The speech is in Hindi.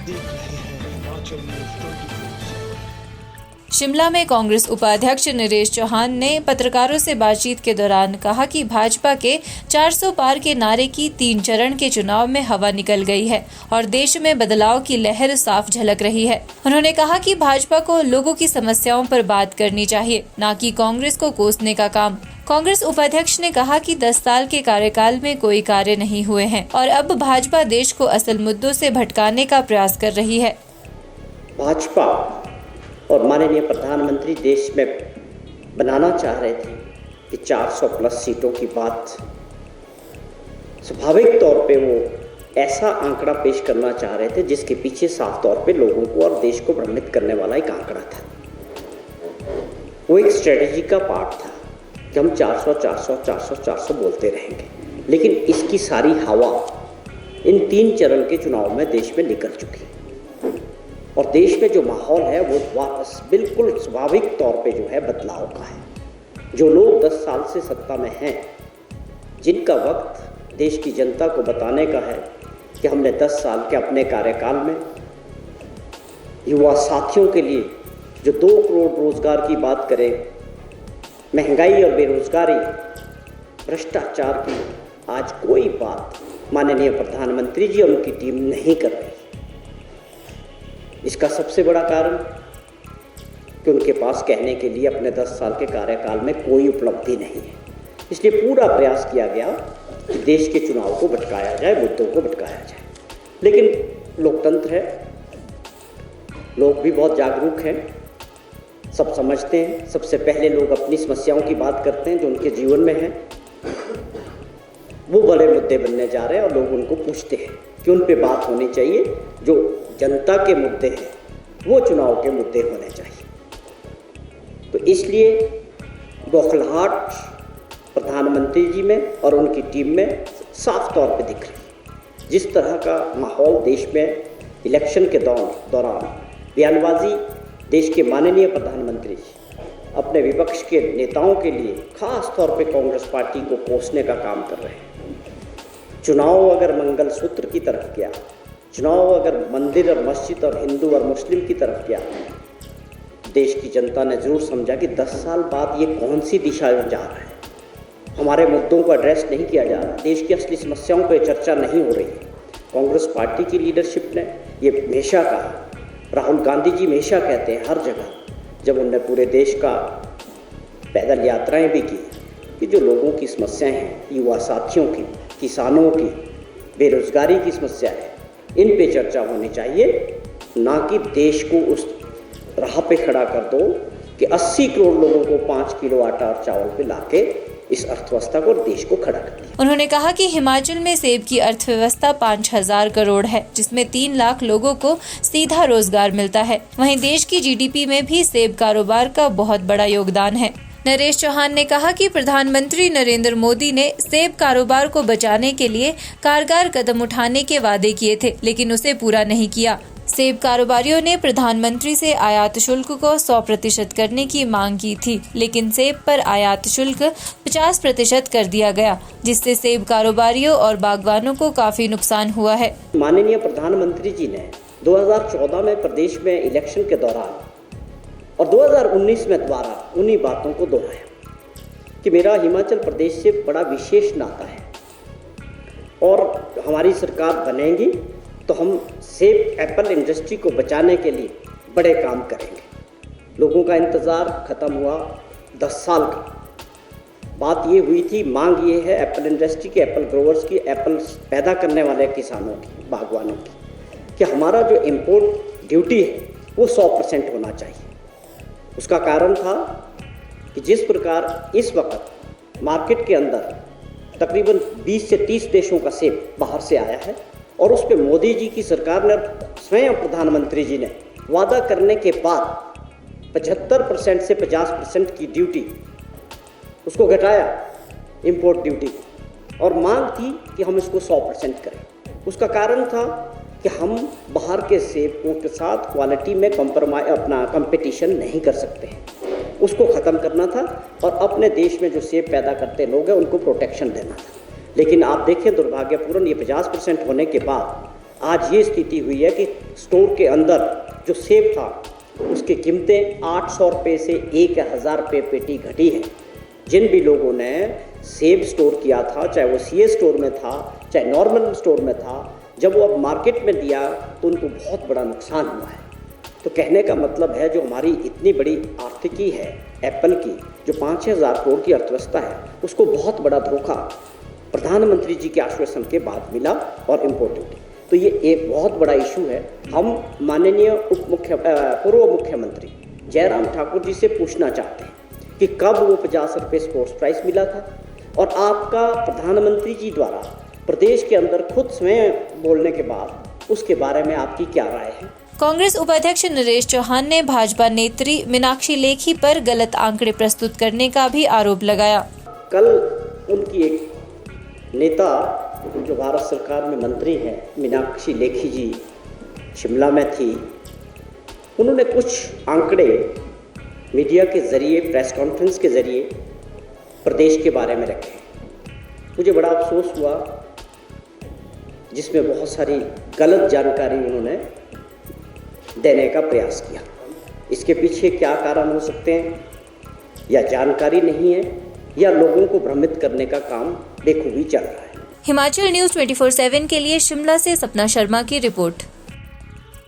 देख रहे हैं हिमाचल न्यूज 24। शिमला में कांग्रेस उपाध्यक्ष नरेश चौहान ने पत्रकारों से बातचीत के दौरान कहा कि भाजपा के 400 पार के नारे की 3 चरण के चुनाव में हवा निकल गई है और देश में बदलाव की लहर साफ झलक रही है। उन्होंने कहा कि भाजपा को लोगों की समस्याओं पर बात करनी चाहिए, न कि कांग्रेस को कोसने का काम। कांग्रेस उपाध्यक्ष ने कहा कि 10 साल के कार्यकाल में कोई कार्य नहीं हुए हैं और अब भाजपा देश को असल मुद्दों से भटकाने का प्रयास कर रही है। भाजपा और माननीय प्रधानमंत्री देश में बनाना चाह रहे थे कि 400 प्लस सीटों की बात, स्वाभाविक तौर पे वो ऐसा आंकड़ा पेश करना चाह रहे थे जिसके पीछे साफ तौर पे लोगों को और देश को भ्रमित करने वाला एक आंकड़ा था। वो एक स्ट्रेटेजी का पार्ट था कि हम 400 बोलते रहेंगे, लेकिन इसकी सारी हवा इन 3 चरण के चुनाव में देश में निकल चुकी और देश में जो माहौल है वो बिल्कुल स्वाभाविक तौर पे जो है बदलाव का है। जो लोग 10 साल से सत्ता में हैं, जिनका वक्त देश की जनता को बताने का है कि हमने 10 साल के अपने कार्यकाल में युवा साथियों के लिए जो 2 करोड़ रोजगार की बात करें, महंगाई और बेरोजगारी, भ्रष्टाचार की आज कोई बात माननीय प्रधानमंत्री जी और उनकी टीम नहीं कर रही। इसका सबसे बड़ा कारण कि उनके पास कहने के लिए अपने 10 साल के कार्यकाल में कोई उपलब्धि नहीं है। इसलिए पूरा प्रयास किया गया कि देश के चुनाव को भटकाया जाए, मुद्दों को भटकाया जाए। लेकिन लोकतंत्र है, लोग भी बहुत जागरूक हैं, सब समझते हैं। सबसे पहले लोग अपनी समस्याओं की बात करते हैं जो उनके जीवन में है, वो बड़े मुद्दे बनने जा रहे हैं और लोग उनको पूछते हैं कि उन पे बात होनी चाहिए। जो जनता के मुद्दे हैं वो चुनाव के मुद्दे होने चाहिए। तो इसलिए बौखलाहट प्रधानमंत्री जी में और उनकी टीम में साफ तौर पे दिख रही। जिस तरह का माहौल देश में इलेक्शन के दौरान बयानबाजी देश के माननीय प्रधानमंत्री जी अपने विपक्ष के नेताओं के लिए खास तौर पे कांग्रेस पार्टी को कोसने का काम कर रहे हैं। चुनाव अगर मंगलसूत्र की तरफ गया, चुनाव अगर मंदिर और मस्जिद और हिंदू और मुस्लिम की तरफ गया, देश की जनता ने जरूर समझा कि 10 साल बाद ये कौन सी दिशा में जा रहा है। हमारे मुद्दों को एड्रेस नहीं किया जा रहा, देश की असली समस्याओं पर चर्चा नहीं हो रही है। कांग्रेस पार्टी की लीडरशिप ने ये हमेशा कहा, राहुल गांधी जी हमेशा कहते हैं हर जगह जब उन्होंने पूरे देश का पैदल यात्राएं भी की कि जो लोगों की समस्याएं हैं, युवा साथियों की, किसानों की, बेरोजगारी की समस्या है, इन पे चर्चा होनी चाहिए, ना कि देश को उस राह पे खड़ा कर दो कि 80 करोड़ लोगों को 5 किलो आटा और चावल पे लाके इस अर्थव्यवस्था को और देश को खड़ा कर दिया। उन्होंने कहा कि हिमाचल में सेब की अर्थव्यवस्था 5,000 करोड़ है, जिसमें 3 लाख लोगों को सीधा रोजगार मिलता है। वहीं देश की जीडीपी में भी सेब कारोबार का बहुत बड़ा योगदान है। नरेश चौहान ने कहा कि प्रधानमंत्री नरेंद्र मोदी ने सेब कारोबार को बचाने के लिए कारगर कदम उठाने के वादे किए थे, लेकिन उसे पूरा नहीं किया। सेब कारोबारियों ने प्रधानमंत्री से आयात शुल्क को 100% करने की मांग की थी, लेकिन सेब पर आयात शुल्क 50% कर दिया गया, जिससे सेब कारोबारियों और बागवानों को काफी नुकसान हुआ है। माननीय प्रधानमंत्री जी ने 2014 में प्रदेश में इलेक्शन के दौरान और 2019 में दोबारा उन्हीं बातों को दोहराया कि मेरा हिमाचल प्रदेश से बड़ा विशेष नाता है और हमारी सरकार बनेगी तो हम सेब एप्पल इंडस्ट्री को बचाने के लिए बड़े काम करेंगे। लोगों का इंतज़ार ख़त्म हुआ 10 साल का। बात ये हुई थी, मांग ये है एप्पल इंडस्ट्री की, एप्पल ग्रोवर्स की, एप्पल पैदा करने वाले किसानों की, बागवानों की, कि हमारा जो इम्पोर्ट ड्यूटी है वो 100% होना चाहिए। उसका कारण था कि जिस प्रकार इस वक्त मार्केट के अंदर तकरीबन 20 से 30 देशों का सेब बाहर से आया है और उस पर मोदी जी की सरकार ने, स्वयं प्रधानमंत्री जी ने वादा करने के बाद 75% से 50% की ड्यूटी उसको घटाया, इंपोर्ट ड्यूटी, और मांग थी कि हम इसको 100% करें। उसका कारण था कि हम बाहर के सेबों के साथ क्वालिटी में कंपटीशन नहीं कर सकते हैं। उसको ख़त्म करना था और अपने देश में जो सेब पैदा करते लोग हैं उनको प्रोटेक्शन देना था। लेकिन आप देखें दुर्भाग्यपूर्ण ये 50% होने के बाद आज ये स्थिति हुई है कि स्टोर के अंदर जो सेब था उसकी कीमतें 800 रुपये से 1000 रुपये पेटी घटी है। जिन भी लोगों ने सेब स्टोर किया था, चाहे वो सीए स्टोर में था, चाहे नॉर्मल स्टोर में था, जब वो अब मार्केट में दिया तो उनको बहुत बड़ा नुकसान हुआ है। तो कहने का मतलब है जो हमारी इतनी बड़ी आर्थिकी है एप्पल की, जो 5-6 हज़ार करोड़ की अर्थव्यवस्था है, उसको बहुत बड़ा धोखा प्रधानमंत्री जी के आश्वासन के बाद मिला और इम्पोर्ट ड्यूटी। तो ये एक बहुत बड़ा इशू है। हम माननीय पूर्व मुख्यमंत्री जयराम ठाकुर जी से पूछना चाहते हैं कि कब वो 50 रुपये स्पोर्ट्स प्राइस मिला था, और आपका प्रधानमंत्री जी द्वारा प्रदेश के अंदर खुद स्वयं बोलने के बाद उसके बारे में आपकी क्या राय है? कांग्रेस उपाध्यक्ष नरेश चौहान ने भाजपा नेत्री मीनाक्षी लेखी पर गलत आंकड़े प्रस्तुत करने का भी आरोप लगाया। कल उनकी एक नेता जो भारत सरकार में मंत्री हैं, मीनाक्षी लेखी जी शिमला में थी। उन्होंने कुछ आंकड़े मीडिया के ज़रिए, प्रेस कॉन्फ्रेंस के ज़रिए प्रदेश के बारे में रखे। मुझे बड़ा अफसोस हुआ, जिसमें बहुत सारी गलत जानकारी उन्होंने देने का प्रयास किया। इसके पीछे क्या कारण हो सकते हैं? या जानकारी नहीं है, या लोगों को भ्रमित करने का काम बेखूबी चल रहा है। हिमाचल न्यूज़ 24/7 के लिए शिमला से सपना शर्मा की रिपोर्ट।